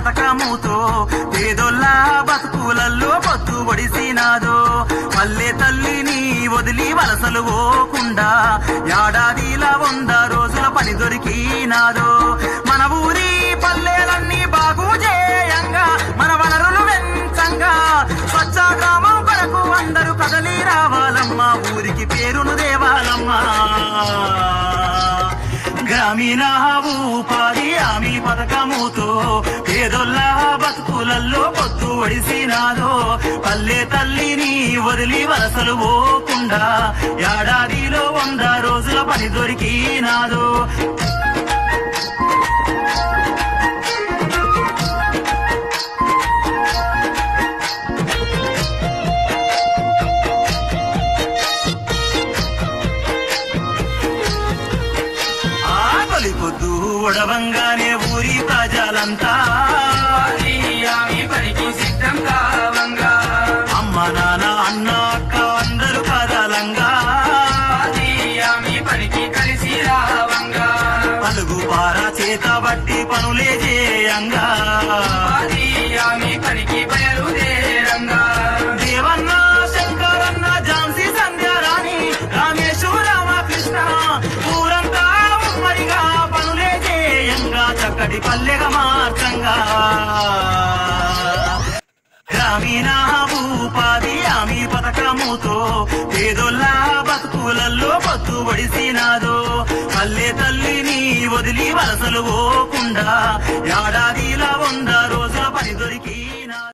పథకముతో పేదోళ్ళ బతుకులల్లో పొత్తు ఒడిసినాదో పల్లె తల్లిని వదిలి వలసలు పోకుండా ఏడాదిలా 100 రోజుల పని దొరికినాదో మన ఊరి పల్లెలన్నీ బాగు చేయంగా మన వనరులు వెంచంగా స్వచ్ఛ గ్రామం కొరకు అందరూ కదలి రావాలమ్మా ఊరికి పేరును దేవాలమ్మా గ్రామీణ ఉపాధి హామీ పథకముతో పేదోళ్ళ బతుకులల్లో పొత్తు ఒడిసినాదో పల్లె తల్లిని వదిలి వలసలు పోకుండా ఏడాదిలో 100 రోజుల పని దొరికినాదో పొద్దు ఒడవంగానే ఊరి ప్రజలంతా పనికి సిద్ధం కావంగా అమ్మ నాన్న అన్న అక్క అందరూ కదలంగా పనికి కలిసి రావంగా పలుగు పార చేత బట్టి పనులే చేయంగా పనికి బయలుదేరంగా దేవన్న శంకరన్న ఝాన్సీ సంధ్యారాణి రామేశు రామకృష్ణ ఊరంతా ఉమ్మడిగా పనులే చేయంగా చక్కటి పల్లెగా మార్చంగా గ్రామీణ ఉపాధి హామీ పథకముతో పేదోళ్ళ బతుకులల్లో పొత్తు ఒడిసినాదో పల్లె తల్లిని వదిలి వలసలు పోకుండా ఏడాదిలా 100 రోజుల పని దొరికినాదో